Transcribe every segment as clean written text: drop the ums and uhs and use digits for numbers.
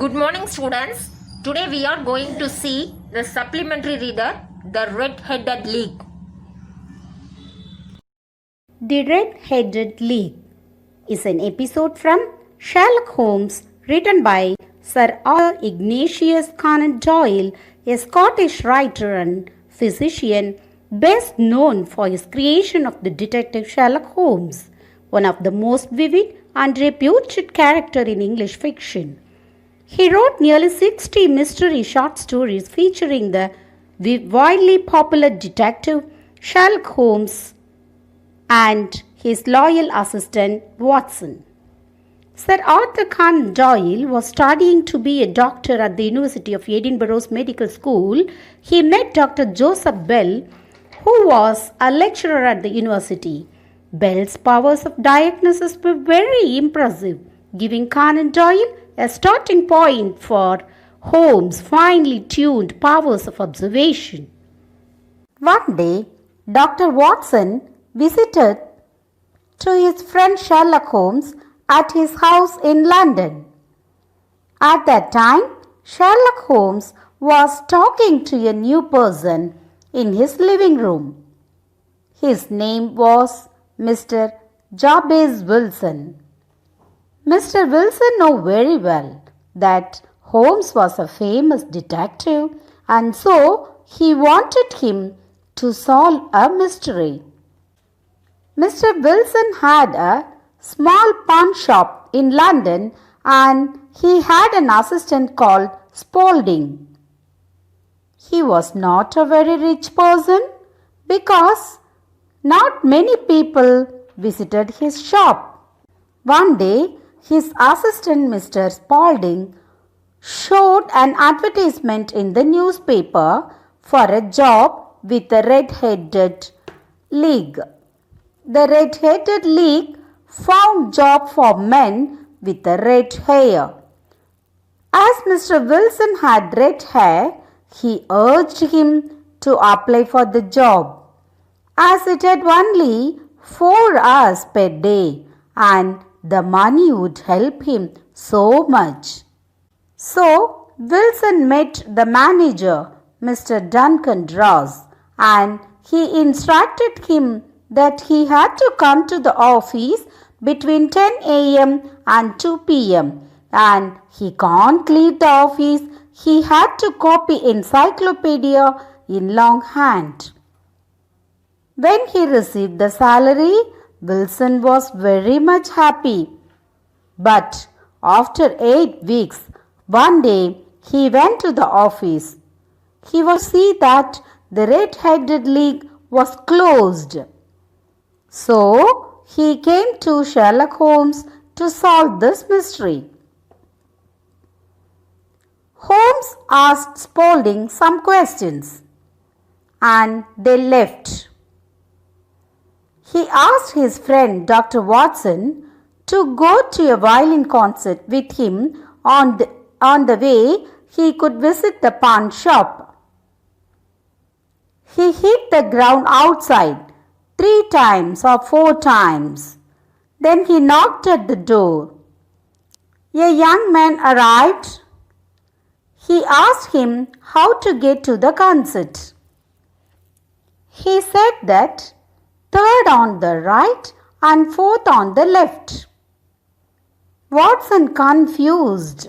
Good morning, students. Today we are going to see the supplementary reader, The Red-Headed League. The Red-Headed League is an episode from Sherlock Holmes written by Sir Arthur Ignatius Conan Doyle, a Scottish writer and physician best known for his creation of the detective Sherlock Holmes, one of the most vivid and reputed characters in English fiction. He wrote nearly 60 mystery short stories featuring the widely popular detective Sherlock Holmes and his loyal assistant Watson. Sir Arthur Conan Doyle was studying to be a doctor at the University of Edinburgh's Medical School. He met Dr. Joseph Bell, who was a lecturer at the university. Bell's powers of diagnosis were very impressive, giving Conan Doyle a starting point for Holmes' finely tuned powers of observation. One day, Dr. Watson visited to his friend Sherlock Holmes at his house in London. At that time, Sherlock Holmes was talking to a new person in his living room. His name was Mr. Jabez Wilson. Mr. Wilson knew very well that Holmes was a famous detective, and so he wanted him to solve a mystery. Mr. Wilson had a small pawn shop in London, and he had an assistant called Spaulding. He was not a very rich person because not many people visited his shop. One day, his assistant Mr. Spaulding showed an advertisement in the newspaper for a job with the Red-Headed League. The Red-Headed League found job for men with the red hair. As Mr. Wilson had red hair, he urged him to apply for the job, as it had only 4 hours per day and the money would help him so much. So, Wilson met the manager, Mr. Duncan Ross, and he instructed him that he had to come to the office between 10 a.m. and 2 p.m. and he can't leave the office. He had to copy encyclopedia in longhand. When he received the salary, Wilson was very much happy. But after 8 weeks, one day he went to the office. He was to see that the Red-Headed League was closed. So he came to Sherlock Holmes to solve this mystery. Holmes asked Spaulding some questions and they left. He asked his friend Dr. Watson to go to a violin concert with him on the way he could visit the pawn shop. He hit the ground outside 3 times or 4 times. Then he knocked at the door. A young man arrived. He asked him how to get to the concert. He said that 3rd on the right and 4th on the left. Watson confused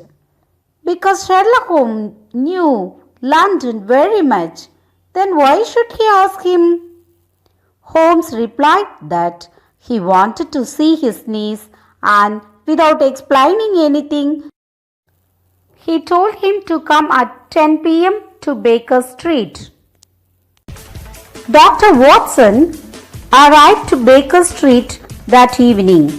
because Sherlock Holmes knew London very much. Then why should he ask him? Holmes replied that he wanted to see his niece, and without explaining anything, he told him to come at 10 p.m. to Baker Street. Dr. Watson arrived to Baker Street that evening.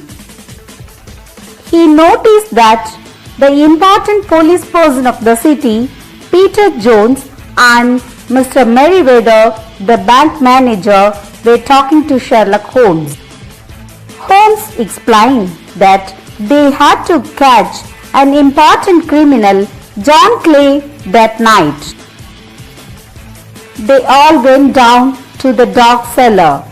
He noticed that the important police person of the city, Peter Jones, and Mr. Merriweather, the bank manager, were talking to Sherlock Holmes. Holmes explained that they had to catch an important criminal, John Clay, that night. They all went down to the dog cellar.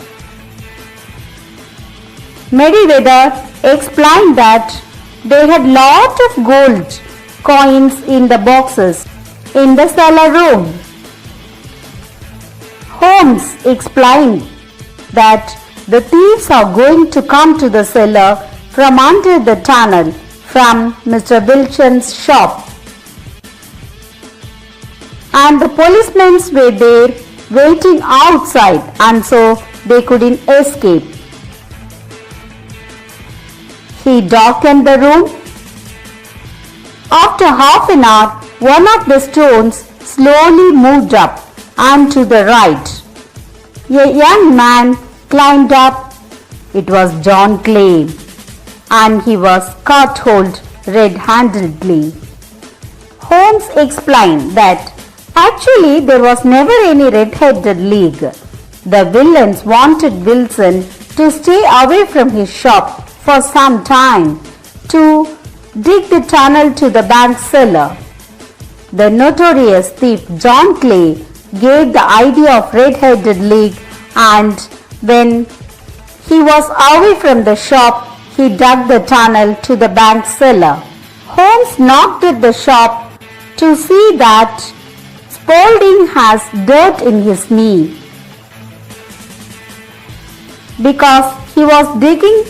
Merriweather explained that they had lot of gold coins in the boxes in the cellar room. Holmes explained that the thieves are going to come to the cellar from under the tunnel from Mr. Wilson's shop. And the policemen were there waiting outside, and so they couldn't escape. He darkened the room. After half an hour, one of the stones slowly moved up and to the right. A young man climbed up. It was John Clay, and he was caught hold red-handedly. Holmes explained that actually there was never any red-headed league. The villains wanted Wilson to stay away from his shop for some time to dig the tunnel to the bank cellar. The notorious thief John Clay gave the idea of red-headed league, and when he was away from the shop, he dug the tunnel to the bank cellar. Holmes knocked at the shop to see that Spaulding has dirt in his knee because he was digging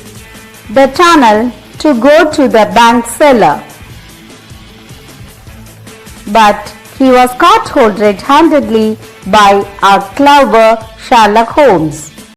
the tunnel to go to the bank cellar. But he was caught hold red-handedly by our clever Sherlock Holmes.